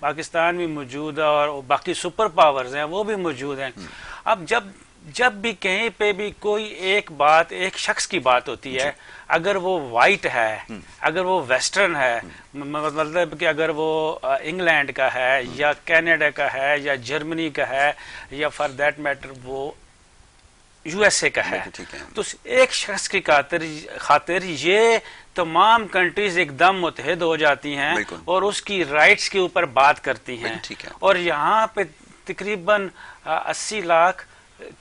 پاکستان بھی موجود ہے اور باقی سپر پاورز ہیں وہ بھی موجود ہیں. اب جب بھی کہیں پہ بھی کوئی ایک بات ایک شخص کی بات ہوتی ہے, اگر وہ وائٹ ہے, اگر وہ ویسٹرن ہے, مطلب کہ اگر وہ انگلینڈ کا ہے یا کینیڈا کا ہے یا جرمنی کا ہے یا فار دیٹ میٹر وہ یو ایس اے کا ہے, تو ایک شخص کی خاطر یہ تمام کنٹریز ایک دم متحد ہو جاتی ہیں اور اس کی رائٹس کے اوپر بات کرتی ہیں. اور یہاں پہ تقریباً 80 لاکھ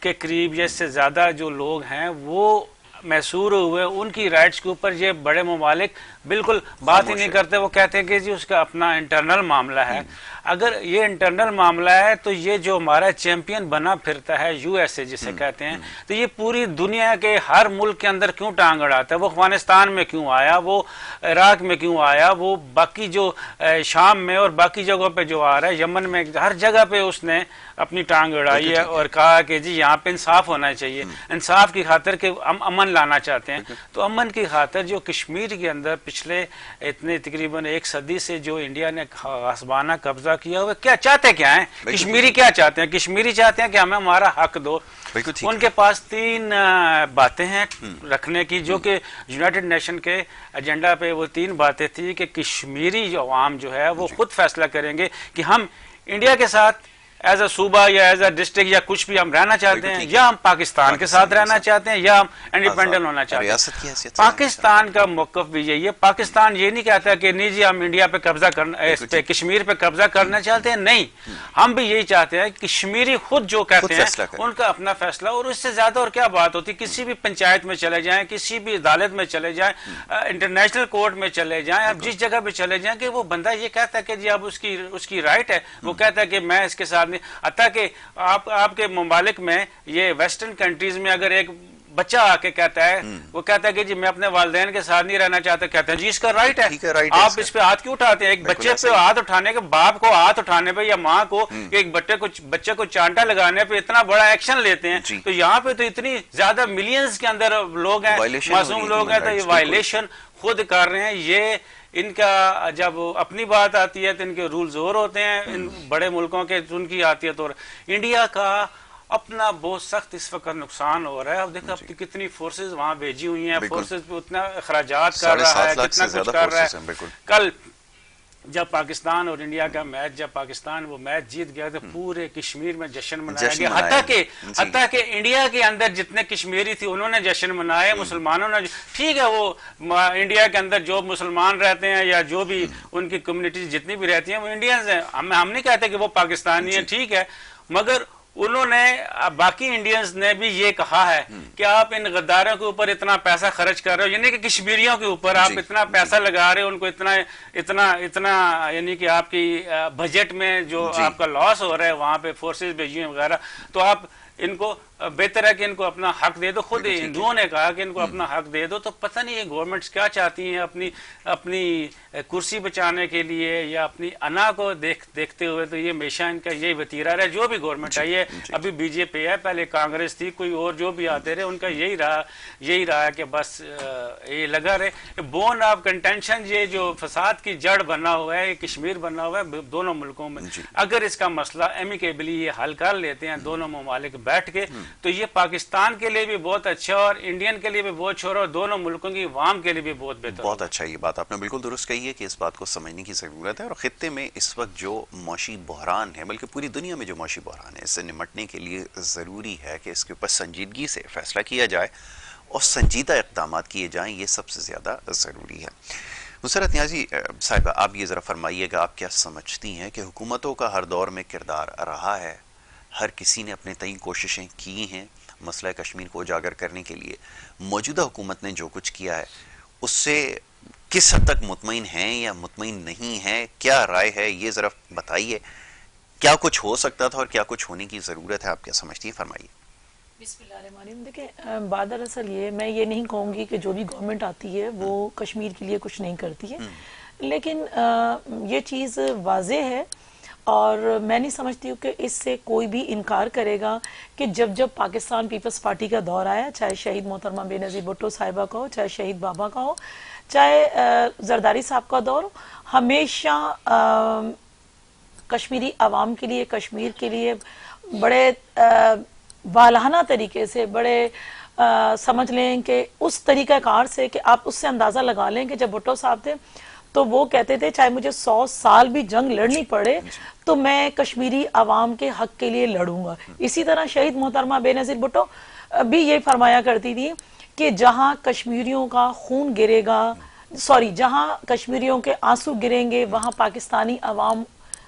کے قریب یا اس سے زیادہ جو لوگ ہیں وہ محصور ہوئے, ان کی رائٹس کے اوپر یہ بڑے ممالک بالکل بات ہی نہیں کرتے. وہ کہتے ہیں کہ جی اس کا اپنا انٹرنل معاملہ ہے. اگر یہ انٹرنل معاملہ ہے تو یہ جو ہمارا چیمپئن بنا پھرتا ہے یو ایس اے جسے کہتے ہیں, تو یہ پوری دنیا کے ہر ملک کے اندر کیوں ٹانگ اڑاتا ہے؟ وہ افغانستان میں کیوں آیا, وہ عراق میں کیوں آیا, وہ باقی جو شام میں اور باقی جگہوں پہ جو آ رہا ہے, یمن میں, ہر جگہ پہ اس نے اپنی ٹانگ اڑائی ہے اور کہا کہ جی یہاں پہ انصاف ہونا چاہیے, انصاف کی خاطر کہ ہم امن لانا چاہتے ہیں. تو امن کی خاطر جو کشمیر کے اندر پچھلے اتنے تقریباً 1 صدی سے جو انڈیا نے غصبانہ قبضہ کیا ہوا, کیا چاہتے کیا ہیں کشمیری؟ کیا چاہتے ہیں کشمیری؟ چاہتے ہیں کہ ہمیں ہمارا حق دو. ان کے پاس 3 باتیں ہیں رکھنے کی, جو کہ یونائٹڈ نیشن کے ایجنڈا پہ وہ 3 باتیں تھی کہ کشمیری عوام جو ہے وہ خود فیصلہ کریں گے کہ ہم انڈیا کے ساتھ ایز اے صوبہ یا ایز اے ڈسٹرکٹ یا کچھ بھی ہم رہنا چاہتے ہیں, یا ہم پاکستان کے ساتھ رہنا چاہتے ہیں, یا ہم انڈیپینڈنٹ ہونا چاہتے ہیں. پاکستان کا موقف بھی یہی ہے. پاکستان یہ نہیں کہتا کہ نہیں جی ہم انڈیا پہ قبضہ کرنا, اس پہ کشمیر پہ قبضہ کرنا چاہتے ہیں, نہیں, ہم بھی یہی چاہتے ہیں کشمیری خود جو کہتے ہیں ان کا اپنا فیصلہ. اور اس سے زیادہ اور کیا بات ہوتی, کسی بھی پنچایت میں چلے جائیں, کسی بھی عدالت میں چلے جائیں, انٹرنیشنل کورٹ میں چلے جائیں, اب جس جگہ پہ چلے جائیں کہ وہ بندہ یہ کہتا ہے کہ جی اب اس کی رائٹ ہے, وہ کہتا ہے کہ میں اس کے ساتھ. حتیٰ کہ آپ کے ممالک میں یہ ویسٹرن کنٹریز میں اگر ایک بچہ آ کے کہتا ہے, وہ کہتا ہے کہ جی میں اپنے والدین کے ساتھ نہیں رہنا چاہتا, کہتے ہیں جی اس کا رائٹ ہے, آپ اس پہ ہاتھ کیوں اٹھاتے ہیں؟ ایک بچے پہ ہاتھ اٹھانے کے, باپ کو ہاتھ اٹھانے پہ یا ماں کو ایک بچے کو چانٹا لگانے پہ اتنا بڑا ایکشن لیتے ہیں. تو یہاں پہ تو اتنی زیادہ ملینز کے اندر لوگ ہیں, معصوم لوگ ہیں, تو یہ وائلیشن خود کر رہے ہیں. یہ ان کا جب اپنی بات آتی ہے تو ان کے رولز اور ہوتے ہیں, ان بڑے ملکوں کے ان کی آتی ہے. تو انڈیا کا اپنا بہت سخت اس وقت نقصان ہو رہا ہے. اب دیکھیں اب کتنی فورسز وہاں بھیجی ہوئی ہیں, فورسز پہ اتنا اخراجات کر رہا ہے, کتنا کچھ کر رہا ہے. کل جب پاکستان اور انڈیا کا میچ, جب پاکستان وہ میچ جیت گیا تو پورے کشمیر میں جشن منایا گیا. حتیٰ کہ انڈیا کے اندر جتنے کشمیری تھے انہوں نے جشن منائے, مسلمانوں نے. ٹھیک ہے وہ انڈیا کے اندر جو مسلمان رہتے ہیں یا جو بھی ان کی کمیونٹی جتنی بھی رہتی ہیں وہ انڈینز ہیں, ہم نہیں کہتے کہ وہ پاکستانی ہیں, ٹھیک ہے, مگر انہوں نے باقی انڈینز نے بھی یہ کہا ہے کہ آپ ان غداروں کے اوپر اتنا پیسہ خرچ کر رہے ہو, یعنی کہ کشمیریوں کے اوپر آپ اتنا پیسہ لگا رہے ہو, ان کو اتنا یعنی کہ آپ کی بجٹ میں جو آپ کا لاس ہو رہا ہے وہاں پہ فورسز بھیجی ہیں وغیرہ, تو آپ ان کو بہتر ہے کہ ان کو اپنا حق دے دو. خود ہندوؤں نے کہا کہ ان کو اپنا حق دے دو. تو پتہ نہیں یہ گورنمنٹس کیا چاہتی ہیں, اپنی کرسی بچانے کے لیے یا اپنی انا کو دیکھتے ہوئے. تو یہ ہمیشہ ان کا یہی وتیرہ رہا, جو بھی گورنمنٹ ہے, یہ ابھی بی جے پی ہے, پہلے کانگریس تھی, کوئی اور جو بھی آتے رہے, ان کا یہی رہا کہ بس یہ لگا رہے. بون آف کنٹینشن, یہ جو فساد کی جڑ بنا ہوا ہے, یہ کشمیر بنا ہوا ہے دونوں ملکوں میں. اگر اس کا مسئلہ ایمیکیبلی یہ حل کر لیتے ہیں دونوں ممالک بیٹھ کے, تو یہ پاکستان کے لیے بھی بہت اچھا اور انڈین کے لیے بھی بہت چھوڑا اور دونوں ملکوں کی عوام کے لیے بھی بہت بہتر. بہت اچھا, یہ بات آپ نے بالکل درست کہی ہے کہ اس بات کو سمجھنے کی ضرورت ہے. اور خطے میں اس وقت جو معاشی بحران ہے, بلکہ پوری دنیا میں جو معاشی بحران ہے, اس سے نمٹنے کے لیے ضروری ہے کہ اس کے اوپر سنجیدگی سے فیصلہ کیا جائے اور سنجیدہ اقدامات کیے جائیں. یہ سب سے زیادہ ضروری ہے. نصرت نیازی صاحبہ, آپ یہ ذرا فرمائیے گا, آپ کیا سمجھتی ہیں کہ حکومتوں کا ہر دور میں کردار رہا ہے, ہر کسی نے اپنے تئیں کوششیں کی ہیں مسئلہ کشمیر کو اجاگر کرنے کے لیے, موجودہ حکومت نے جو کچھ کیا ہے اس سے کس حد تک مطمئن ہیں یا مطمئن نہیں ہیں, کیا رائے ہے, یہ ذرا بتائیے. کیا کچھ ہو سکتا تھا اور کیا کچھ ہونے کی ضرورت ہے, آپ کیا سمجھتی ہیں, فرمائیے. بسم اللہ الرحمن الرحیم. دیکھیں بات دراصل میں یہ نہیں کہوں گی کہ جو بھی گورنمنٹ آتی ہے وہ کشمیر کے لیے کچھ نہیں کرتی ہے, لیکن یہ چیز واضح ہے اور میں نہیں سمجھتی ہوں کہ اس سے کوئی بھی انکار کرے گا کہ جب پاکستان پیپلز پارٹی کا دور آیا, چاہے شہید محترمہ بے نظیر بھٹو صاحبہ کا ہو, چاہے شہید بابا کا ہو, چاہے زرداری صاحب کا دور ہو, ہمیشہ کشمیری عوام کے لیے، کشمیر کے لیے بڑے والہانہ طریقے سے، بڑے سمجھ لیں کہ اس طریقہ کار سے کہ آپ اس سے اندازہ لگا لیں کہ جب بھٹو صاحب تھے تو وہ کہتے تھے چاہے مجھے 100 سال بھی جنگ لڑنی پڑے تو میں کشمیری عوام کے حق کے لیے لڑوں گا. اسی طرح شہید محترمہ بے نظیر بھٹو بھی یہ فرمایا کرتی تھی کہ جہاں کشمیریوں کا خون گرے گا، جہاں کشمیریوں کے آنسو گریں گے وہاں پاکستانی عوام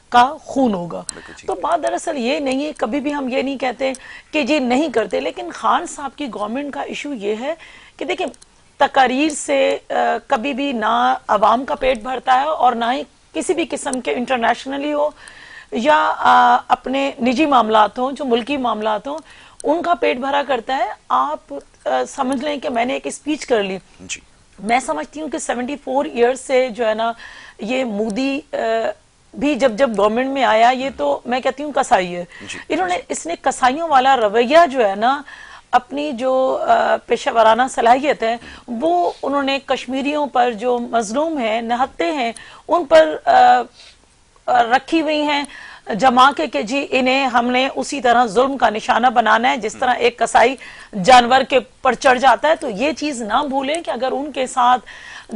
کا خون ہوگا. تو بات دراصل یہ نہیں ہے، کبھی بھی ہم یہ نہیں کہتے کہ یہ نہیں کرتے، لیکن خان صاحب کی گورنمنٹ کا ایشو یہ ہے کہ دیکھیں تقاریر سے کبھی بھی نہ عوام کا پیٹ بھرتا ہے اور نہ ہی کسی بھی قسم کے انٹرنیشنلی ہو یا اپنے نجی معاملات ہوں، جو ملکی معاملات ہوں، ان کا پیٹ بھرا کرتا ہے. آپ سمجھ لیں کہ میں نے ایک اسپیچ کر لی، میں سمجھتی ہوں کہ 74 ایئرز سے جو ہے نا یہ مودی بھی جب گورنمنٹ میں آیا، یہ تو میں کہتی ہوں کسائی ہے. اس نے کسائیوں والا رویہ جو ہے نا اپنی جو پیشہ ورانہ صلاحیت ہے وہ انہوں نے کشمیریوں پر جو مظلوم ہیں، نہتے ہیں، ان پر رکھی ہوئی ہیں جما کے کہ جی انہیں ہم نے اسی طرح ظلم کا نشانہ بنانا ہے جس طرح ایک کسائی جانور کے پر چڑھ جاتا ہے. تو یہ چیز نہ بھولیں کہ اگر ان کے ساتھ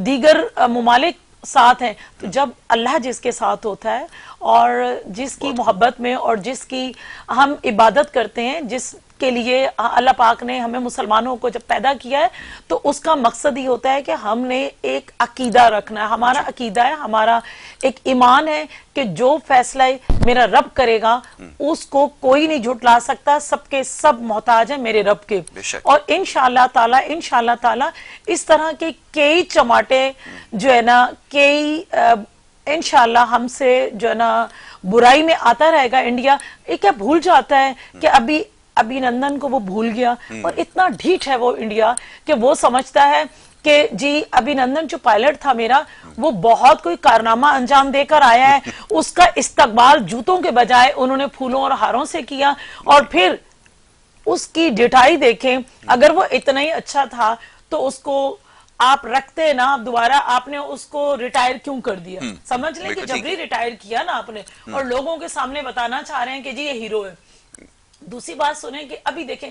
دیگر ممالک ساتھ ہیں تو جب اللہ جس کے ساتھ ہوتا ہے اور جس کی محبت میں اور جس کی ہم عبادت کرتے ہیں، جس کے لیے اللہ پاک نے ہمیں مسلمانوں کو جب پیدا کیا ہے تو اس کا مقصد ہی ہوتا ہے کہ ہم نے ایک عقیدہ رکھنا ہے. ہمارا عقیدہ ہے، ہمارا ایک ایمان ہے کہ جو فیصلہ میرا رب کرے گا اس کو کوئی نہیں جھٹلا سکتا، سب کے سب محتاج ہیں میرے رب کے. اور انشاءاللہ تعالی اس طرح کے کئی چماٹے جو ہے نا کئی انشاءاللہ ہم سے جو ہے نا برائی میں آتا رہے گا. انڈیا ایک کیا بھول جاتا ہے کہ ابھی نندن کو وہ بھول گیا، اور اتنا ڈھیٹ ہے وہ انڈیا کہ وہ سمجھتا ہے کہ جی ابھی نندن جو پائلٹ تھا میرا وہ بہت کوئی کارنامہ انجام دے کر آیا ہے، اس کا استقبال جوتوں کے بجائے انہوں نے پھولوں اور ہاروں سے کیا. اور پھر اس کی ڈٹائی دیکھیں، اگر وہ اتنا ہی اچھا تھا تو اس کو آپ رکھتے نا، دوبارہ آپ نے اس کو ریٹائر کیوں کر دیا؟ سمجھ لیں کہ جبری ریٹائر کیا نا آپ نے، اور لوگوں کے سامنے بتانا چاہ رہے ہیں کہ جی یہ ہیرو ہے. دوسری بات سنیں کہ ابھی دیکھیں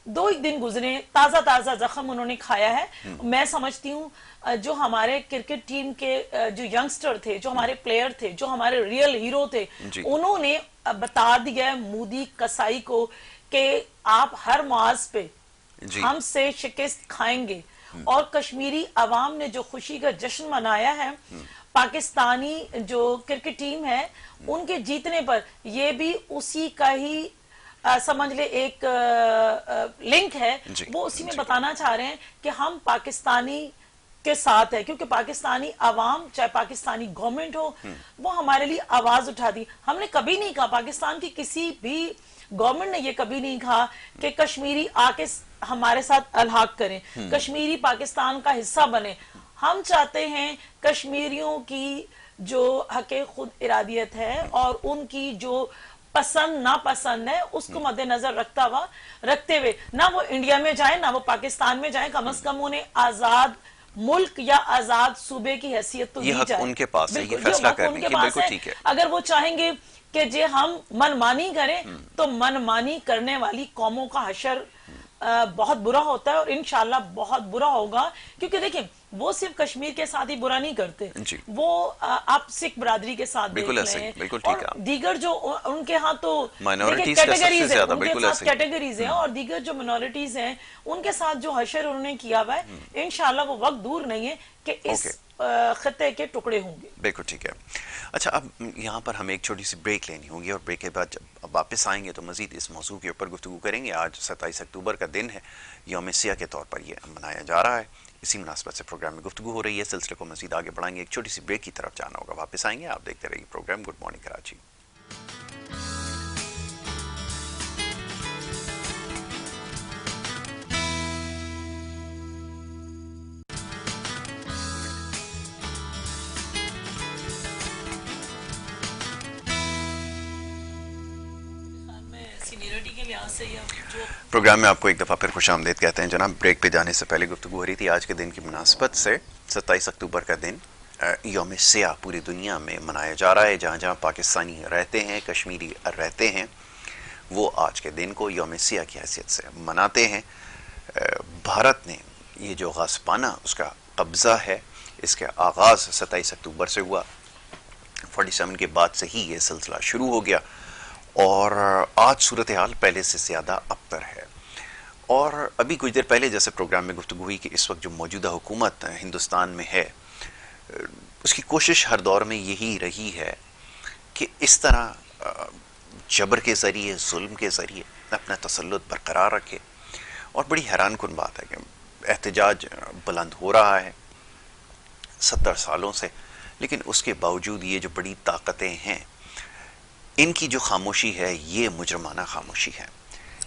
2 دن گزرے، تازہ زخم انہوں نے کھایا ہے. میں سمجھتی ہوں جو ہمارے کرکٹ ٹیم کے جو ینگسٹر تھے، جو ہمارے پلیئر تھے، جو ہمارے ریئل ہیرو تھے، انہوں نے بتا دیا ہے مودی کسائی کو کہ آپ ہر معاذ پہ ہم سے شکست کھائیں گے. اور کشمیری عوام نے جو خوشی کا جشن منایا ہے پاکستانی جو کرکٹ ٹیم ہے ان کے جیتنے پر، یہ بھی اسی کا ہی سمجھ لے ایک لنک ہے. وہ اسی میں بتانا چاہ رہے ہیں کہ ہم پاکستانی کے ساتھ ہے، کیونکہ پاکستانی عوام چاہے پاکستانی گورنمنٹ ہو وہ ہمارے لیے آواز اٹھا دی. ہم نے کبھی نہیں کہا، پاکستان کی کسی بھی گورنمنٹ نے یہ کبھی نہیں کہا کہ کشمیری آ کے ہمارے ساتھ الحاق کریں، کشمیری پاکستان کا حصہ بنے. ہم چاہتے ہیں کشمیریوں کی جو حق خود ارادیت ہے اور ان کی جو پسند ناپسند ہے اس کو مد نظر رکھتے ہوئے نہ وہ انڈیا میں جائیں نہ وہ پاکستان میں جائیں، کم از کم انہیں آزاد ملک یا آزاد صوبے کی حیثیت تو دی جائے. ان کے پاس ہے یہ فیصلہ کرنے کی، بالکل ٹھیک ہے. اگر وہ چاہیں گے کہ جی ہم منمانی کریں تو منمانی کرنے والی قوموں کا حشر بہت برا ہوتا ہے، اور انشاءاللہ بہت برا ہوگا. کیونکہ دیکھیں وہ صرف کشمیر کے ساتھ ہی برا نہیں کرتے، وہ آپ سکھ برادری کے ساتھ دیکھ لیں اور دیگر جو ان کے ہاں تو کیٹیگریز ہیں، اور دیگر جو منورٹیز ہیں ان کے ساتھ جو حشر انہوں نے کیا ہوا ہے انشاءاللہ وہ وقت دور نہیں ہے کہ اس خطے کے ٹکڑے ہوں گے. بالکل ٹھیک ہے. اچھا اب یہاں پر ہمیں ایک چھوٹی سی بریک لینی ہوگی، اور بریک کے بعد جب واپس آئیں گے تو مزید اس موضوع کے اوپر گفتگو کریں گے. آج 27 اکتوبر کا دن ہے، یوم سیاہ کے طور پر یہ منایا جا رہا ہے. اسی مناسبت سے پروگرام میں گفتگو ہو رہی ہے. سلسلے کو مزید آگے بڑھائیں گے، ایک چھوٹی سی بریک کی طرف جانا ہوگا. واپس آئیں گے، آپ دیکھتے رہیے programme good morning Karachi. Programme میں آپ کو ایک دفعہ پھر خوش آمدید کہتے ہیں جناب. بریک پہ جانے سے پہلے گفتگو ہو رہی تھی آج کے دن کی مناسبت سے، 27 اکتوبر کا دن یوم سیاہ پوری دنیا میں منایا جا رہا ہے. جہاں جہاں پاکستانی رہتے ہیں، کشمیری رہتے ہیں، وہ آج کے دن کو یوم سیاہ کی حیثیت سے مناتے ہیں. بھارت نے یہ جو غاصبانہ اس کا قبضہ ہے، اس کا آغاز 27 اکتوبر سے ہوا. 47 کے بعد سے ہی یہ سلسلہ شروع ہو گیا، اور آج صورتحال پہلے سے زیادہ ابتر ہے. اور ابھی کچھ دیر پہلے جیسے پروگرام میں گفتگو ہوئی کہ اس وقت جو موجودہ حکومت ہندوستان میں ہے، اس کی کوشش ہر دور میں یہی رہی ہے کہ اس طرح جبر کے ذریعے، ظلم کے ذریعے اپنا تسلط برقرار رکھے. اور بڑی حیران کن بات ہے کہ احتجاج بلند ہو رہا ہے 70 سالوں سے، لیکن اس کے باوجود یہ جو بڑی طاقتیں ہیں، ان کی جو خاموشی ہے یہ مجرمانہ خاموشی ہے.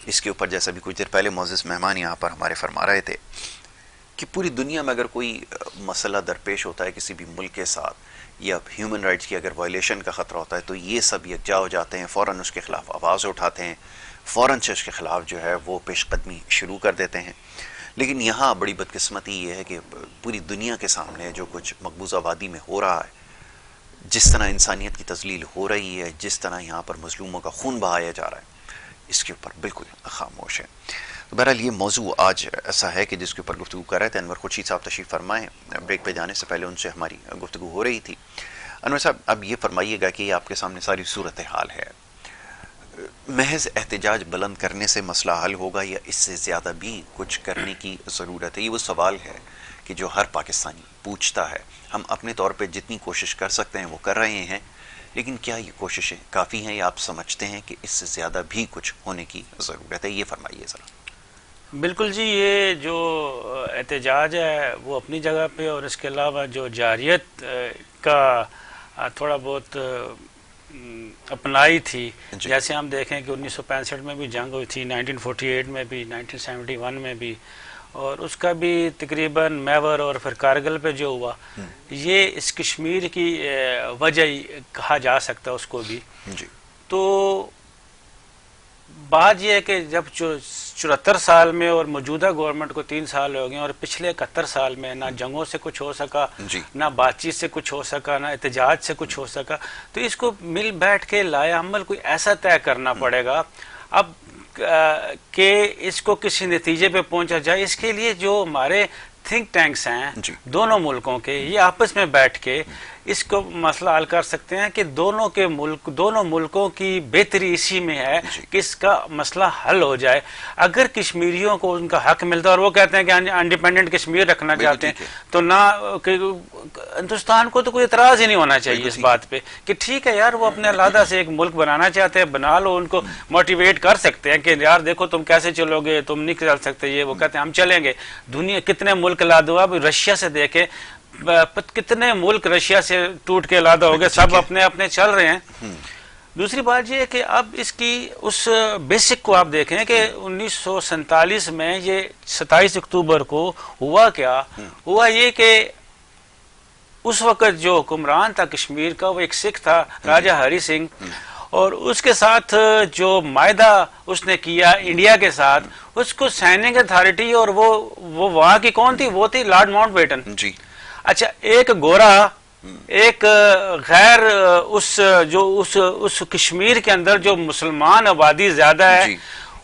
اس کے اوپر جیسا بھی کچھ دیر پہلے معزز مہمان یہاں پر ہمارے فرما رہے تھے کہ پوری دنیا میں اگر کوئی مسئلہ درپیش ہوتا ہے کسی بھی ملک کے ساتھ، یا ہیومن رائٹس کی اگر وائلیشن کا خطرہ ہوتا ہے، تو یہ سب یکجا ہو جاتے ہیں، فوراً اس کے خلاف آواز اٹھاتے ہیں، فوراً سے اس کے خلاف جو ہے وہ پیش قدمی شروع کر دیتے ہیں. لیکن یہاں بڑی بدقسمتی یہ ہے کہ پوری دنیا کے سامنے جو کچھ مقبوضہ وادی میں ہو رہا ہے، جس طرح انسانیت کی تذلیل ہو رہی ہے، جس طرح یہاں پر مظلوموں کا خون بہایا جا رہا ہے، اس کے اوپر بالکل خاموش ہے. تو بہرحال یہ موضوع آج ایسا ہے کہ جس کے اوپر گفتگو کر رہے تھے. انور خورشید صاحب تشریف فرمائیں. بریک پہ جانے سے پہلے ان سے ہماری گفتگو ہو رہی تھی. انور صاحب، اب یہ فرمائیے گا کہ یہ آپ کے سامنے ساری صورتحال ہے، محض احتجاج بلند کرنے سے مسئلہ حل ہوگا یا اس سے زیادہ بھی کچھ کرنے کی ضرورت ہے؟ یہ وہ سوال ہے کہ جو ہر پاکستانی پوچھتا ہے. ہم اپنے طور پہ جتنی کوشش کر سکتے ہیں وہ کر رہے ہیں، لیکن کیا یہ کوششیں کافی ہیں یا آپ سمجھتے ہیں کہ اس سے زیادہ بھی کچھ ہونے کی ضرورت ہے؟ یہ فرمائیے ذرا. بالکل جی، یہ جو احتجاج ہے وہ اپنی جگہ پہ، اور اس کے علاوہ جو جارحیت کا تھوڑا بہت اپنائی تھی، جیسے ہم دیکھیں کہ 1965 میں بھی جنگ ہوئی تھی، 1948 میں بھی، 1971 میں بھی، اور اس کا بھی تقریباً میور اور پھر کارگل پہ جو ہوا، یہ اس کشمیر کی وجہ کہا جا سکتا ہے اس کو بھی. تو بات یہ ہے کہ جب 74 سال میں اور موجودہ گورنمنٹ کو 3 سال ہو گئے، اور پچھلے 71 سال میں نہ جنگوں سے کچھ ہو سکا، نہ بات چیت سے کچھ ہو سکا، نہ احتجاج سے کچھ ہو سکا، تو اس کو مل بیٹھ کے لائے عمل کوئی ایسا طے کرنا پڑے گا اب کہ اس کو کسی نتیجے پہ پہنچا جائے. اس کے لیے جو ہمارے تھنک ٹینکس ہیں دونوں ملکوں کے، یہ آپس میں بیٹھ کے اس کو مسئلہ حل کر سکتے ہیں کہ دونوں ملکوں کی بہتری اسی میں ہے کہ اس کا مسئلہ حل ہو جائے. اگر کشمیریوں کو ان کا حق ملتا ہے اور وہ کہتے ہیں کہ انڈیپینڈنٹ کشمیر رکھنا چاہتے ہیں، تو نہ ہندوستان کو تو کوئی اعتراض ہی نہیں ہونا چاہیے اس بات پہ کہ ٹھیک ہے یار، وہ اپنے علیحدہ سے ایک ملک بنانا چاہتے ہیں، بنا لو. ان کو موٹیویٹ کر سکتے ہیں کہ یار دیکھو تم کیسے چلو گے، تم نہیں چل سکتے. یہ وہ کہتے ہیں ہم چلیں گے. دنیا کتنے ملک لا دو، اب رشیا سے دیکھیں کتنے ملک رشیا سے ٹوٹ کے علادہ ہو گئے، سب اپنے اپنے چل رہے ہیں. دوسری بات یہ ہے کہ اب اس کی اس بیسک کو آپ دیکھیں کہ 1947 میں یہ 27 اکتوبر کو ہوا کیا ہوا. یہ کہ اس وقت جو حکمران تھا کشمیر کا وہ ایک سکھ تھا، راجہ ہری سنگھ، اور اس کے ساتھ جو معاہدہ اس نے کیا انڈیا کے ساتھ، اس کو سائننگ اتھارٹی اور وہ وہاں کی کون تھی؟ وہ تھی لارڈ ماؤنٹ بیٹن. اچھا، ایک گورا، ایک غیر اس کشمیر کے اندر جو مسلمان آبادی زیادہ ہے،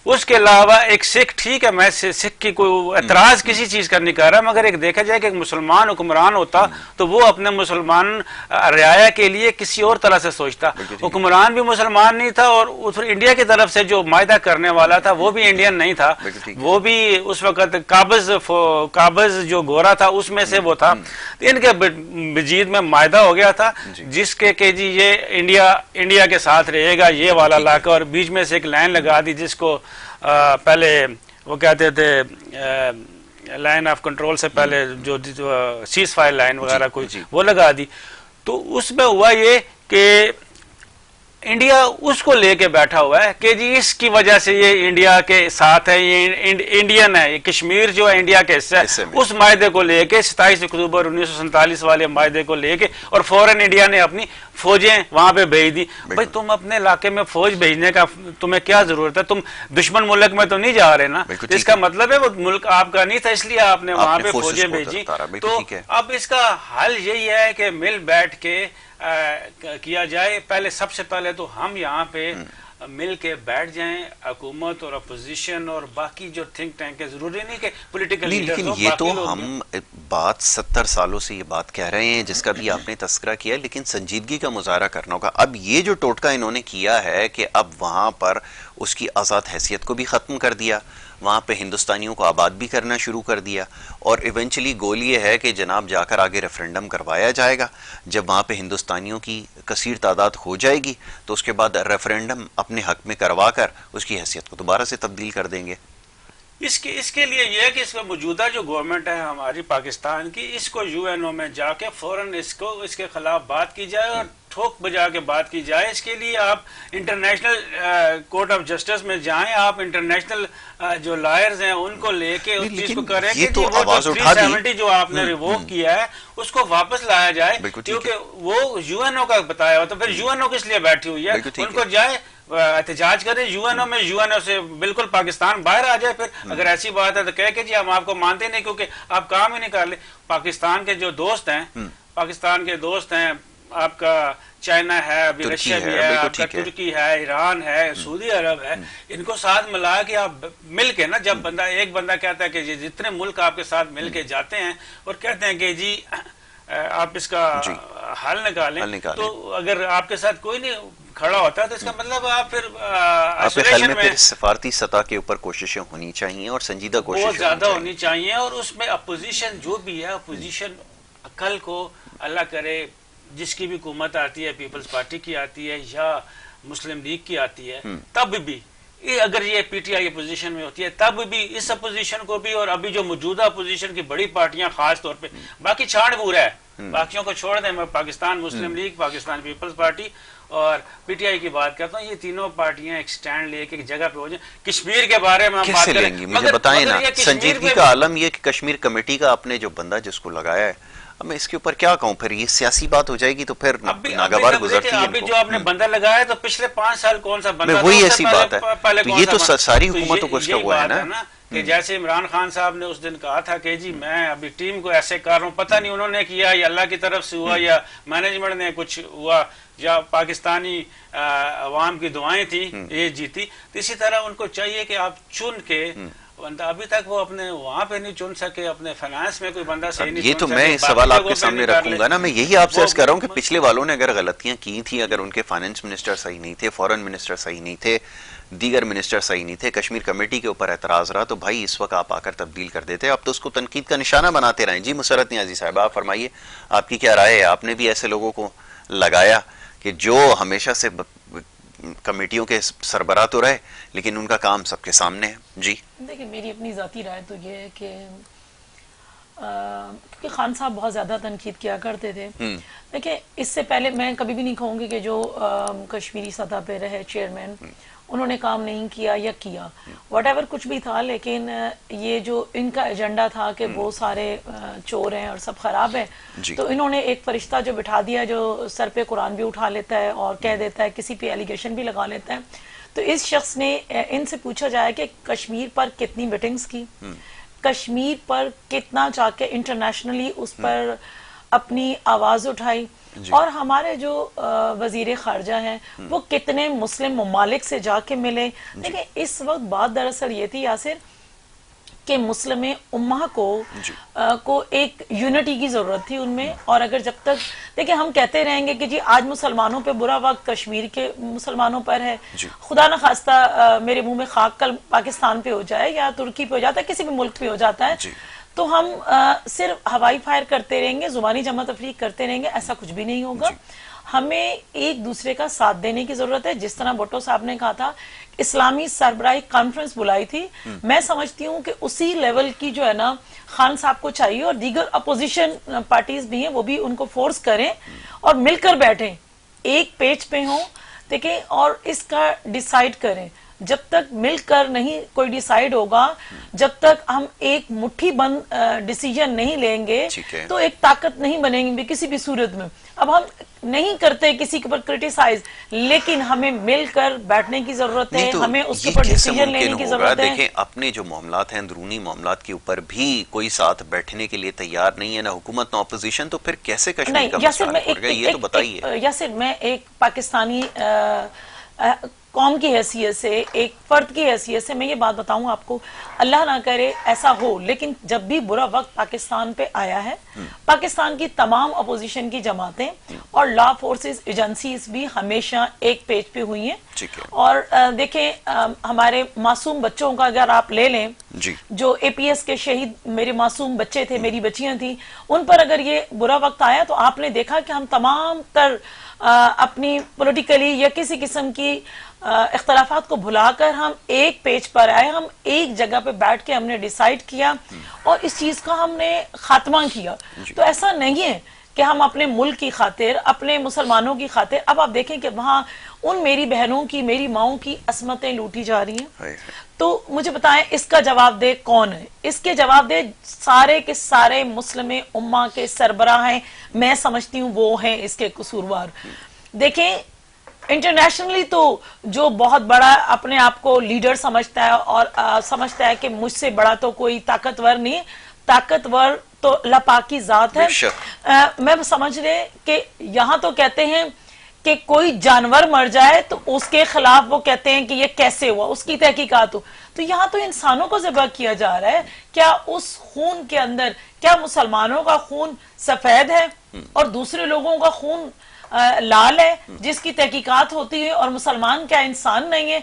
اس کے علاوہ ایک سکھ، ٹھیک ہے میں سکھ کی کوئی اعتراض کسی چیز کا نہیں کر رہا، مگر ایک دیکھا جائے کہ ایک مسلمان حکمران ہوتا تو وہ اپنے مسلمان رعایا کے لیے کسی اور طرح سے سوچتا. حکمران بھی مسلمان نہیں تھا، اور انڈیا کی طرف سے جو معاہدہ کرنے والا تھا وہ بھی انڈین نہیں تھا، وہ بھی اس وقت قابض جو گورا تھا اس میں سے وہ تھا. ان کے بجید میں معاہدہ ہو گیا تھا جس کے کہ جی یہ انڈیا کے ساتھ رہے گا یہ والا علاقہ، اور بیچ میں سے ایک لائن لگا دی جس کو پہلے وہ کہتے تھے لائن آف کنٹرول سے پہلے جو سیز فائر لائن وغیرہ کوئی وہ لگا دی. تو اس میں ہوا یہ کہ انڈیا اس کو لے کے بیٹھا ہوا ہے کہ جی اس کی وجہ سے یہ انڈیا کے ساتھ ہے، یہ انڈین ہے، یہ کشمیر جو ہے انڈیا کے حصہ ہے، اس معاہدے کو لے کے 27 اکتوبر 1947 والے معاہدے کو لے کے، اور فوراً انڈیا نے اپنی فوجیں وہاں پہ بھیج دی. بھائی تم اپنے علاقے میں فوج بھیجنے کا تمہیں کیا ضرورت ہے؟ تم دشمن ملک میں تو نہیں جا رہے نا، اس کا مطلب ہے وہ ملک آپ کا نہیں تھا، اس لیے آپ نے وہاں پہ فوجیں بھیجی. تو اب اس کا حل یہی ہے کہ مل بیٹھ کے کیا جائے. پہلے سب سے پہلے تو ہم یہاں پہ مل کے بیٹھ جائیں، حکومت اور اپوزیشن اور باقی جو تھنک ٹینک ہے. ضروری نہیں کہ پولیٹیکل لیڈرز ہوں، لیکن یہ تو ہم بات 70 سالوں سے یہ بات کہہ رہے ہیں جس کا بھی آپ نے تذکرہ کیا، لیکن سنجیدگی کا مظاہرہ کرنا ہوگا. اب یہ جو ٹوٹکا انہوں نے کیا ہے کہ اب وہاں پر اس کی آزاد حیثیت کو بھی ختم کر دیا، وہاں پہ ہندوستانیوں کو آباد بھی کرنا شروع کر دیا، اور ایونچولی گول یہ ہے کہ جناب جا کر آگے ریفرینڈم کروایا جائے گا. جب وہاں پہ ہندوستانیوں کی کثیر تعداد ہو جائے گی تو اس کے بعد ریفرینڈم اپنے حق میں کروا کر اس کی حیثیت کو دوبارہ سے تبدیل کر دیں گے. اس کے لیے یہ ہے کہ اس کا موجودہ جو گورنمنٹ ہے ہماری پاکستان کی، اس کو یو این او میں جا کے فوراً اس کے خلاف بات کی جائے اور ٹھوک بجا کے بات کی جائے. اس کے لیے آپ انٹرنیشنل کورٹ آف جسٹس میں جائیں، آپ انٹرنیشنل جو لائرز ہیں ان کو لے کے اس چیز کو کریں کہ جی وہ 370 جو آپ نے ریووک کیا ہے اس کو واپس لایا جائے، کیونکہ وہ یو این او کا بتایا ہوا. تو پھر یو این او کس لیے بیٹھی ہوئی ہے؟ ان کو جائے احتجاج کریں یو این او میں، یو این او سے بالکل پاکستان باہر آ جائے. پھر اگر ایسی بات ہے تو کہہ کہ جی ہم آپ کو مانتے نہیں کیونکہ آپ کام ہی نہیں کر لے. پاکستان کے جو دوست ہیں، پاکستان کے دوست ہیں، آپ کا چائنا ہے، ابھی رشیا بھی ہے، آپ کا ترکی ہے، ایران ہے، سعودی عرب ہے، ان کو ساتھ ملا کے آپ مل کے نا، جب ایک بندہ کہتا ہے کہ جتنے ملک آپ کے ساتھ مل کے جاتے ہیں اور کہتے ہیں کہ جی آپ اس کا حل نکالیں، تو اگر آپ کے ساتھ کوئی نہیں کھڑا ہوتا ہے تو اس کا مطلب آپ پھر آپ کے خیال میں پھر سفارتی سطح کے اوپر کوششیں ہونی چاہیے اور سنجیدہ کوششیں بہت زیادہ ہونی چاہیے. اور اس میں اپوزیشن جو بھی ہے، اپوزیشن عقل کو اللہ کرے جس کی بھی حکومت آتی ہے، پیپلز پارٹی کی آتی ہے یا مسلم لیگ کی آتی ہے، تب بھی اگر یہ پی ٹی آئی اپوزیشن میں ہوتی ہے تب بھی اس اپوزیشن کو بھی، اور ابھی جو موجودہ اپوزیشن کی بڑی پارٹیاں خاص طور پہ، باقی چھاڑ بورا ہے، باقیوں کو چھوڑ دیں، میں پاکستان مسلم لیگ، پاکستان پیپلز پارٹی اور پی ٹی آئی کی بات کرتا ہوں، یہ تینوں پارٹیاں ایک سٹینڈ لے کے ایک جگہ پہ ہو جائیں. کشمیر کے بارے میں ہم بات کریں گے، مجھے بتائیں نا، سنجیدگی کا عالم یہ کہ کشمیر کمیٹی کا آپ نے جو بندہ جس کو لگایا ہے، اب میں اس کے اوپر کیا کہوں، پھر یہ سیاسی بات ہو جائے گی تو پھر ناگوار گزرتی ہے. ابھی جو آپ نے بندہ لگایا تو پچھلے 5 سال کون سا بندہ، وہی ایسی بات ہے، یہ تو ساری حکومتوں کو اس کا ہوا ہے نا، کہ جیسے عمران خان صاحب نے اس دن کہا تھا کہ جی میں ابھی ٹیم کو ایسے کر رہا ہوں، پتہ نہیں انہوں نے کیا یا اللہ کی طرف سے ہوا یا مینجمنٹ نے کچھ ہوا یا پاکستانی عوام کی دعائیں تھیں یہ جیتی. تو اسی طرح ان کو چاہیے کہ آپ چن کے بندہ، ابھی تک وہ اپنے وہاں پہ نہیں چن سکے، اپنے فائنانس میں کوئی بندہ صحیح نہیں چن سکے. یہ تو میں سوال آپ کے سامنے رکھوں گا نا، میں یہی آپ سے عرض کر رہا ہوں کہ پچھلے والوں نے اگر غلطیاں کی تھیں، اگر ان کے فائنانس منسٹر صحیح نہیں تھے، فورن منسٹر صحیح نہیں تھے، دیگر منسٹر صحیح نہیں تھے، کشمیر کمیٹی کے اوپر اعتراض رہا، تو بھائی اس وقت آپ آ کر تبدیل کر دیتے. اب تو اس کو تنقید کا نشانہ بناتے رہیں. جی مسرت نیازی صاحب، آپ فرمائیے، آپ کی کیا رائے ہے؟ آپ نے بھی ایسے لوگوں کو لگایا کہ جو ہمیشہ سے کمیٹیوں کے سربراہ تو رہے لیکن ان کا کام سب کے سامنے ہے. جی دیکھیں، میری اپنی ذاتی رائے تو یہ ہے کہ کیونکہ خان صاحب بہت زیادہ تنقید کیا کرتے تھے. دیکھیں، اس سے پہلے میں کبھی بھی نہیں کہوں گی کہ جو کشمیری سطح پہ رہے چیئرمین انہوں نے کام نہیں کیا یا کیا واٹ ایور کچھ بھی تھا، لیکن یہ جو ان کا ایجنڈا تھا کہ وہ سارے چور ہیں اور سب خراب ہے، تو انہوں نے ایک فرشتہ جو بٹھا دیا جو سر پہ قرآن بھی اٹھا لیتا ہے اور کہہ دیتا ہے، کسی پہ ایلیگیشن بھی لگا لیتا ہے. تو اس شخص نے ان سے پوچھا جائے کہ کشمیر پر کتنی میٹنگز کی، کشمیر پر کتنا چاہ کے انٹرنیشنلی اس پر اپنی آواز اٹھائی، اور ہمارے جو وزیر خارجہ ہیں وہ کتنے مسلم ممالک سے جا کے ملے. دیکھیں، اس وقت بات دراصل یہ تھی یاسر کہ مسلم امہ کو ایک یونٹی کی ضرورت تھی ان میں. اور اگر جب تک دیکھیں ہم کہتے رہیں گے کہ جی آج مسلمانوں پہ برا وقت کشمیر کے مسلمانوں پر ہے، خدا نہ خواستہ میرے منہ میں خاک کل پاکستان پہ ہو جائے یا ترکی پہ ہو جاتا ہے، کسی بھی ملک پہ ہو جاتا ہے، تو ہم صرف ہوائی فائر کرتے رہیں گے، زبانی جمع تفریق کرتے رہیں گے، ایسا کچھ بھی نہیں ہوگا. ہمیں ایک دوسرے کا ساتھ دینے کی ضرورت ہے. جس طرح بھٹو صاحب نے کہا تھا اسلامی سربراہی کانفرنس بلائی تھی، میں سمجھتی ہوں کہ اسی لیول کی جو ہے نا خان صاحب کو چاہیے، اور دیگر اپوزیشن پارٹیز بھی ہیں وہ بھی ان کو فورس کریں اور مل کر بیٹھیں، ایک پیج پہ ہوں. دیکھیں اور اس کا ڈیسائیڈ کریں. جب تک مل کر نہیں کوئی ڈیسائیڈ ہوگا, جب تک ہم ایک مٹھی بند ڈیسیجن نہیں لیں گے تو ایک طاقت نہیں بنیں گے کسی بھی صورت میں. اب ہم نہیں کرتے کسی کے اوپر کرٹیسائز, لیکن ہمیں مل کر بیٹھنے کی ضرورت ہے, ہمیں اس کے اوپر ڈیسیجن لینے کی ضرورت ہے. دیکھیں اپنے جو معاملات ہیں اندرونی معاملات کے اوپر بھی کوئی ساتھ بیٹھنے کے لیے تیار نہیں ہے, نہ حکومت نہ اپوزیشن, تو پھر کیسے کشمیر کا مسئلہ حل ہوگا, یہ تو بتائیے. یاسر میں ایک پاکستانی قوم کی حیثیت سے, ایک فرد کی حیثیت سے میں یہ بات بتاؤں آپ کو, اللہ نہ کرے ایسا ہو, لیکن جب بھی برا وقت پاکستان پہ آیا ہے, پاکستان کی تمام اپوزیشن کی جماعتیں اور لا فورسز ایجنسیز بھی ہمیشہ ایک پیج پہ ہوئی ہیں. اور دیکھیں ہمارے معصوم بچوں کا اگر آپ لے لیں, جو اے پی ایس کے شہید میرے معصوم بچے تھے, میری بچیاں تھیں, ان پر اگر یہ برا وقت آیا تو آپ نے دیکھا کہ ہم تمام تر اپنی پولیٹیکلی یا کسی قسم کی اختلافات کو بھلا کر ہم ایک پیج پر آئے, ہم ایک جگہ پہ بیٹھ کے ہم نے ڈیسائیڈ کیا اور اس چیز کا ہم نے خاتمہ کیا. تو ایسا نہیں ہے کہ ہم اپنے ملک کی خاطر, اپنے مسلمانوں کی خاطر, اب آپ دیکھیں کہ وہاں ان میری بہنوں کی, میری ماؤں کی عصمتیں لوٹی جا رہی ہیں, تو مجھے بتائیں اس کا جواب دہ کون ہے؟ اس کے جواب دہ سارے کے سارے مسلم امہ کے سربراہ ہیں, میں سمجھتی ہوں وہ ہیں اس کے قصوروار. دیکھیں انٹرنیشنلی تو جو بہت بڑا اپنے آپ کو لیڈر سمجھتا ہے اور سمجھتا ہے کہ مجھ سے بڑا تو کوئی طاقتور نہیں, طاقتور تو اللہ پاک کی ذات ہے. میں سمجھ رہے کہ یہاں تو کہتے ہیں کہ کوئی جانور مر جائے تو اس کے خلاف وہ کہتے ہیں کہ یہ کیسے ہوا, اس کی تحقیقات ہو. تو یہاں تو انسانوں کو ذبح کیا جا رہا ہے. کیا اس خون کے اندر, کیا مسلمانوں کا خون سفید ہے اور دوسرے لوگوں کا خون لال ہے جس کی تحقیقات ہوتی ہے, اور مسلمان کیا انسان نہیں ہے؟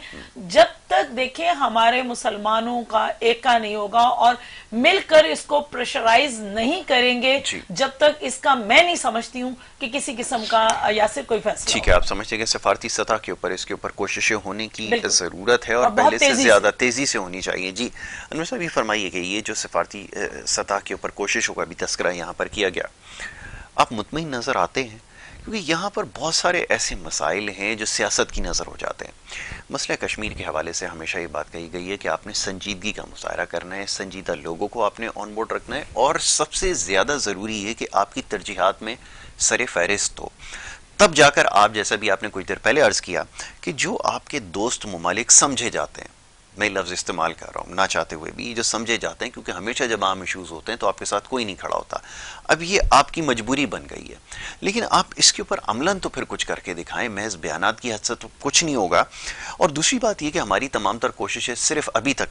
جب تک دیکھیں ہمارے مسلمانوں کا ایکا نہیں ہوگا اور مل کر اس کو پریشرائز نہیں کریں گے, جب تک اس کا میں نہیں سمجھتی ہوں کہ کسی قسم کا یاسر کوئی فیصلہ. ٹھیک ہے, آپ سمجھتے ہیں کہ سفارتی سطح کے اوپر اس کے اوپر کوششیں ہونے کی ضرورت ہے اور پہلے سے زیادہ تیزی سے ہونی چاہیے. جی انور صاحب, یہ فرمائیے کہ یہ جو سفارتی سطح کے اوپر کوششوں کا بھی تذکرہ یہاں پر کیا گیا, آپ مطمئن نظر آتے ہیں؟ کیونکہ یہاں پر بہت سارے ایسے مسائل ہیں جو سیاست کی نظر ہو جاتے ہیں. مسئلہ کشمیر کے حوالے سے ہمیشہ یہ بات کہی گئی ہے کہ آپ نے سنجیدگی کا مظاہرہ کرنا ہے, سنجیدہ لوگوں کو آپ نے آن بورڈ رکھنا ہے, اور سب سے زیادہ ضروری ہے کہ آپ کی ترجیحات میں سر فہرست ہو. تب جا کر آپ, جیسا بھی آپ نے کچھ دیر پہلے عرض کیا, کہ جو آپ کے دوست ممالک سمجھے جاتے ہیں, میں لفظ استعمال کر رہا ہوں نہ چاہتے ہوئے بھی, جو سمجھے جاتے ہیں, کیونکہ ہمیشہ جب عام ایشوز ہوتے ہیں تو آپ کے ساتھ کوئی نہیں کھڑا ہوتا. اب یہ آپ کی مجبوری بن گئی ہے, لیکن آپ اس کے اوپر عملاً تو پھر کچھ کر کے دکھائیں. محض بیانات کی حد سے تو کچھ نہیں ہوگا. اور دوسری بات یہ کہ ہماری تمام تر کوششیں صرف ابھی تک,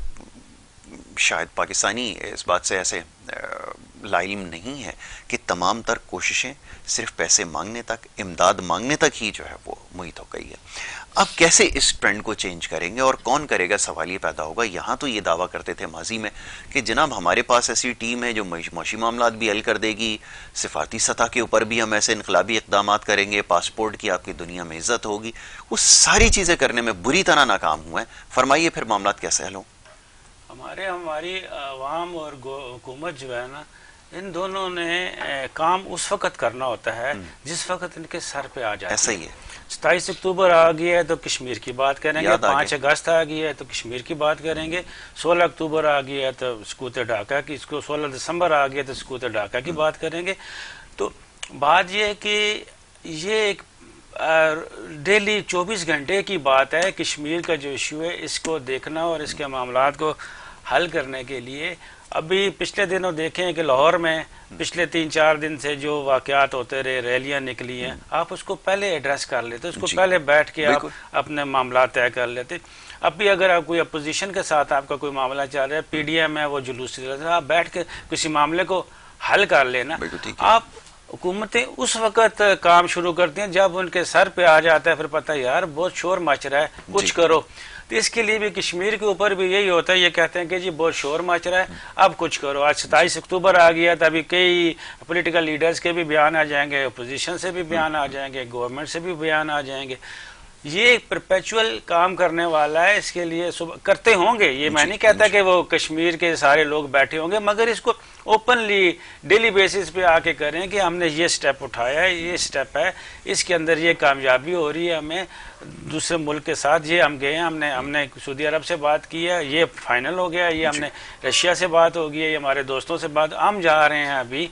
شاید پاکستانی اس بات سے ایسے لا علم نہیں ہے کہ تمام تر کوششیں صرف پیسے مانگنے تک, امداد مانگنے تک ہی جو ہے وہ محیط ہو گئی ہے. اب کیسے اس ٹرینڈ کو چینج کریں گے اور کون کرے گا, سوال یہ پیدا ہوگا. یہاں تو یہ دعویٰ کرتے تھے ماضی میں کہ جناب ہمارے پاس ایسی ٹیم ہے جو معاشی معاملات بھی حل کر دے گی, سفارتی سطح کے اوپر بھی ہم ایسے انقلابی اقدامات کریں گے, پاسپورٹ کی آپ کی دنیا میں عزت ہوگی. وہ ساری چیزیں کرنے میں بری طرح ناکام ہوئے ہیں. فرمائیے پھر معاملات کیسے حل ہوں؟ ہماری عوام اور حکومت جو ہے نا, ان دونوں نے کام اس وقت کرنا ہوتا ہے جس وقت ان کے سر پہ آ جائے. ایسا ہی ہے. 27 اکتوبر آ گئی ہے تو کشمیر کی بات کریں گے, 5 اگست آ گئی ہے تو کشمیر کی بات کریں گے, 16 اکتوبر آ گئی ہے تو سکوت ڈھاکہ کی, 16 دسمبر آ گئی ہے تو سکوت ڈھاکہ کی بات کریں گے. تو بات یہ ہے کہ یہ ایک ڈیلی 24 گھنٹے کی بات ہے. کشمیر کا جو ایشو ہے اس کو دیکھنا اور اس کے معاملات کو حل کرنے کے لیے. ابھی پچھلے دنوں دیکھیں کہ لاہور میں پچھلے 3-4 دن سے جو واقعات ہوتے رہے, ریلیاں نکلی ہیں, آپ اس کو پہلے ایڈریس کر لیتے, اس کو پہلے بیٹھ کے آپ اپنے معاملات طے کر لیتے. اب بھی اگر آپ کوئی اپوزیشن کے ساتھ آپ کا کوئی معاملہ چل رہا ہے, پی ڈی ایم ہے وہ جلوس چل رہا ہے, آپ بیٹھ کے کسی معاملے کو حل کر لینا. آپ حکومتیں اس وقت کام شروع کرتی ہیں جب ان کے سر پہ آ جاتا ہے, پھر پتہ یار بہت شور مچ رہا ہے, کچھ کرو. تو اس کے لیے بھی کشمیر کے اوپر بھی یہی ہوتا ہے, یہ کہتے ہیں کہ جی بہت شور مچ رہا ہے, اب کچھ کرو. آج 27 اکتوبر آ گیا تو ابھی کئی پولیٹیکل لیڈرز کے بھی بیان آ جائیں گے, اپوزیشن سے بھی بیان آ جائیں گے, گورنمنٹ سے بھی بیان آ جائیں گے. یہ ایک پرپیچول کام کرنے والا ہے. اس کے لیے کرتے ہوں گے, یہ میں نہیں کہتا کہ وہ کشمیر کے سارے لوگ بیٹھے ہوں گے, مگر اس کو اوپنلی ڈیلی بیسس پہ آ کے کریں کہ ہم نے یہ سٹیپ اٹھایا ہے, یہ سٹیپ ہے, اس کے اندر یہ کامیابی ہو رہی ہے, ہمیں دوسرے ملک کے ساتھ یہ ہم گئے ہیں, ہم نے سعودی عرب سے بات کی ہے, یہ فائنل ہو گیا, یہ ہم نے رشیا سے بات ہو گئی ہے, یہ ہمارے دوستوں سے بات, ہم جا رہے ہیں ابھی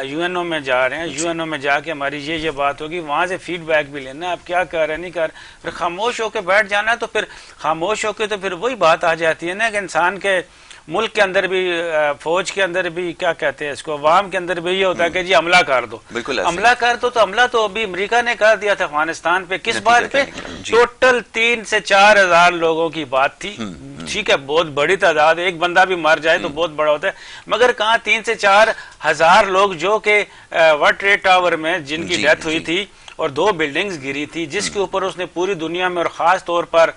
یو این او میں جا رہے ہیں, یو این او میں جا کے ہماری یہ بات ہوگی, وہاں سے فیڈ بیک بھی لینا, آپ کیا کر رہے ہیں نہیں کر رہے, پھر خاموش ہو کے بیٹھ جانا ہے. تو پھر خاموش ہو کے تو پھر وہی بات آ جاتی ہے نا کہ انسان کے ملک کے اندر بھی, فوج کے اندر بھی, کیا کہتے ہیں اس کو, عوام کے اندر بھی یہ ہوتا ہے کہ جی حملہ کر دو, حملہ کر دو. تو حملہ تو ابھی امریکہ نے کر دیا تھا افغانستان پہ, کس بات پہ, ٹوٹل 3 سے 4 ہزار لوگوں کی بات تھی. ٹھیک ہے, بہت بڑی تعداد, ایک بندہ بھی مر جائے تو بہت بڑا ہوتا ہے, مگر کہاں 3 سے 4 ہزار لوگ جو کہ ورلڈ ٹریڈ ٹاور میں جن کی ڈیتھ ہوئی تھی اور 2 بلڈنگز گری تھی, جس کے اوپر اس نے پوری دنیا میں اور خاص طور پر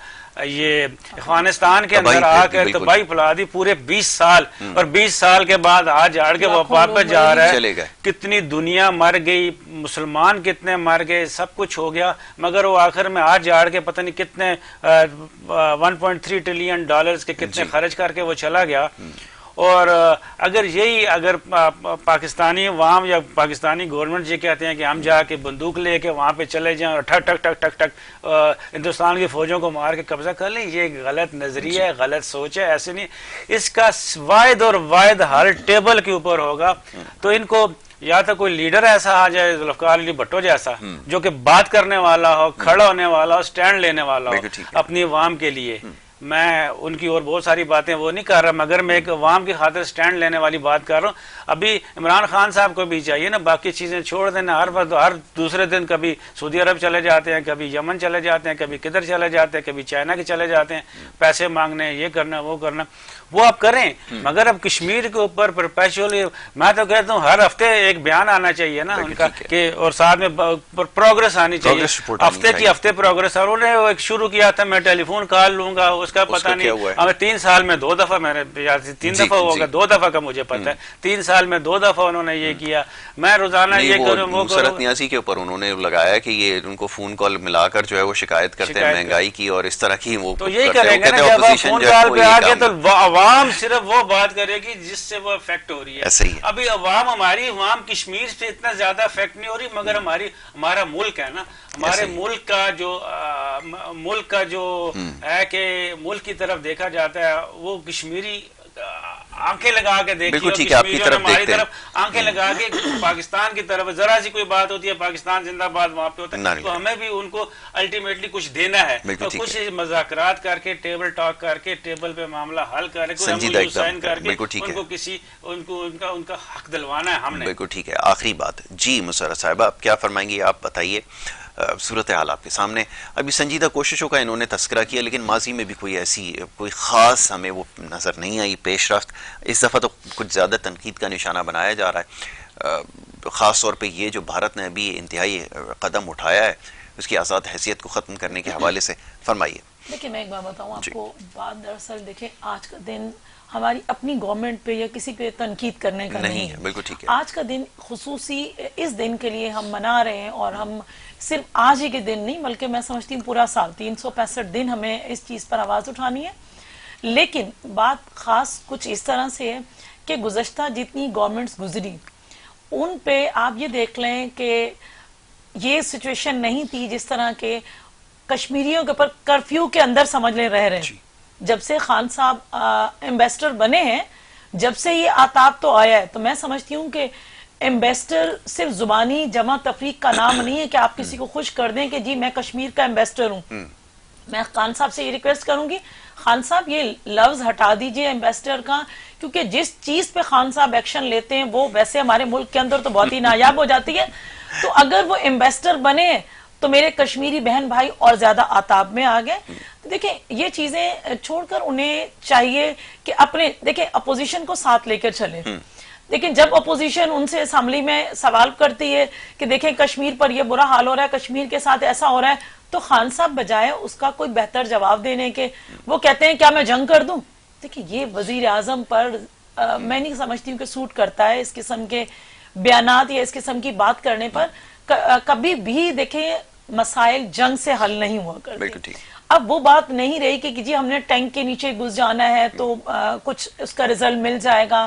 یہ افغانستان کے اندر آ کر تباہی پھیلا دی پورے 20 سال, اور 20 سال کے بعد آج آڑ کے وہ واپس جا رہا ہے. کتنی دنیا مر گئی, مسلمان کتنے مر گئے, سب کچھ ہو گیا, مگر وہ آخر میں آج آڑ کے پتہ نہیں کتنے 1.3 ٹریلین ڈالرز کے کتنے خرچ کر کے وہ چلا گیا. اور اگر پاکستانی عوام یا پاکستانی گورنمنٹ یہ کہتے ہیں کہ ہم جا کے بندوق لے کے وہاں پہ چلے جائیں اور ٹھک ٹک ٹک ٹک ٹک ہندوستان کی فوجوں کو مار کے قبضہ کر لیں, یہ غلط نظریہ ہے, غلط سوچ ہے. ایسے نہیں, اس کا واحد اور واحد حل ٹیبل کے اوپر ہوگا. تو ان کو یا تو کوئی لیڈر ایسا آ جائے ذوالفقار علی بھٹو جیسا, جو کہ بات کرنے والا ہو, کھڑا ہونے والا ہو, سٹینڈ لینے والا ہو اپنی عوام کے لیے. میں ان کی اور بہت ساری باتیں وہ نہیں کر رہا, مگر میں ایک عوام کی خاطر سٹینڈ لینے والی بات کر رہا ہوں. ابھی عمران خان صاحب کو بھی چاہیے نا, باقی چیزیں چھوڑ دینا, ہر دوسرے دن کبھی سعودی عرب چلے جاتے ہیں, کبھی یمن چلے جاتے ہیں, کبھی کدھر چلے جاتے ہیں, کبھی چائنا کے چلے جاتے ہیں, پیسے مانگنے, یہ کرنا وہ کرنا, وہ آپ کریں. مگر اب کشمیر کے اوپر پرپیچولی, میں تو کہتا ہوں ہر ہفتے ایک بیان آنا چاہیے نا ان کا, کہ اور ساتھ میں پروگرس آنی چاہیے, ہفتے کی ہفتے پروگرس. اور انہوں نے ایک شروع کیا تھا میں ٹیلی فون کال لوں گا, اس کا پتہ نہیں, ہمیں 3 سال میں 2 دفعہ, میں نے 3 دفعہ ہوگا, 2 دفعہ کا مجھے پتہ ہے, 3 سال میں 2 دفعہ انہوں نے یہ کیا. میں روزانہ یہ کروں وہ کروں. نصرت نیازی کے اوپر انہوں نے لگایا کہ یہ ان کو فون کال ملا کر جو ہے وہ شکایت کرتے ہیں مہنگائی کی اور اس طرح کی. وہ تو یہی کریں گے نا, جب آپ فون کال پہ آ گئے تو عوام صرف وہ بات کرے گی جس سے وہ افیکٹ ہو رہی ہے. ابھی ہماری عوام کشمیر سے اتنا زیادہ افیکٹ نہیں ہو رہی, مگر ہمارا ملک ہے نا, ہمارے ملک کا جو ہے کہ ملک کی طرف دیکھا جاتا ہے, وہ کشمیری آنکھیں لگا کے دیکھیے, ہماری طرف آنکھیں لگا کے پاکستان کی طرف, ذرا سی کوئی بات ہوتی ہے پاکستان زندہ باد وہاں پہ ہوتا ہے, تو ہمیں بھی ان کو الٹیمیٹلی کچھ دینا ہے, تو کچھ مذاکرات کر کے, ٹیبل ٹاک کر کے, ٹیبل پہ معاملہ حل کر کے, سائن کر کے ان کو ان کا حق دلوانا ہے ہم نے. بالکل ٹھیک ہے. آخری بات جی مسرت صاحبہ, آپ کیا فرمائیں گی, آپ بتائیے. صورتحال آپ کے سامنے, ابھی سنجیدہ کوششوں کا انہوں نے تذکرہ کیا, لیکن ماضی میں بھی کوئی خاص ہمیں وہ نظر نہیں آئی پیش رفت. اس دفعہ تو کچھ زیادہ تنقید کا نشانہ بنایا جا رہا ہے, خاص طور پہ یہ جو بھارت نے ابھی انتہائی قدم اٹھایا ہے اس کی آزاد حیثیت کو ختم کرنے کے حوالے سے. فرمائیے. دیکھیں میں ایک بات بتاؤں آپ کو, بات دراصل دیکھیں آج کا دن ہماری اپنی گورنمنٹ پہ یا کسی پہ تنقید کرنے کا نہیں ہے. بالکل ٹھیک ہے. آج کا دن خصوصی اس دن کے لیے ہم منا رہے ہیں, اور ہم صرف آج ہی کے دن نہیں بلکہ میں سمجھتی ہوں پورا سال 365 دن ہمیں اس چیز پر آواز اٹھانی ہے. لیکن بات خاص کچھ اس طرح سے ہے کہ گزشتہ جتنی گورنمنٹس گزری ان پہ آپ یہ دیکھ لیں کہ یہ سچویشن نہیں تھی جس طرح کے کشمیریوں کے اوپر کرفیو کے اندر سمجھ لیں رہ رہے ہیں. جب سے خان صاحب ایمبیسڈر بنے ہیں, جب سے یہ آتاب تو آیا ہے, تو میں سمجھتی ہوں کہ ایمبیسڈر صرف زبانی جمع تفریق کا نام نہیں ہے کہ آپ کسی کو خوش کر دیں کہ جی میں کشمیر کا ایمبیسڈر ہوں. میں خان صاحب سے یہ ریکویسٹ کروں گی, خان صاحب یہ لفظ ہٹا دیجئے ایمبیسڈر کا, کیونکہ جس چیز پہ خان صاحب ایکشن لیتے ہیں وہ ویسے ہمارے ملک کے اندر تو بہت ہی نایاب ہو جاتی ہے. تو اگر وہ ایمبیسڈر بنے تو میرے کشمیری بہن بھائی اور زیادہ آتاب میں آ گئے. دیکھیں یہ چیزیں چھوڑ کر انہیں چاہیے کہ اپنے, دیکھیں اپوزیشن کو ساتھ لے کر چلیں. لیکن جب اپوزیشن ان سے اسمبلی میں سوال کرتی ہے کہ دیکھیں کشمیر پر یہ برا حال ہو رہا ہے, کشمیر کے ساتھ ایسا ہو رہا ہے, تو خان صاحب بجائے اس کا کوئی بہتر جواب دینے کے وہ کہتے ہیں کیا میں جنگ کر دوں. دیکھیں یہ وزیر اعظم پر میں نہیں سمجھتی ہوں کہ سوٹ کرتا ہے اس قسم کے بیانات یا اس قسم کی بات کرنے پر. کبھی بھی دیکھیں مسائل جنگ سے حل نہیں ہوا کرتے. اب وہ بات نہیں رہی کہ جی ہم نے ٹینک کے نیچے گھس جانا ہے تو کچھ اس کا رزلٹ مل جائے گا.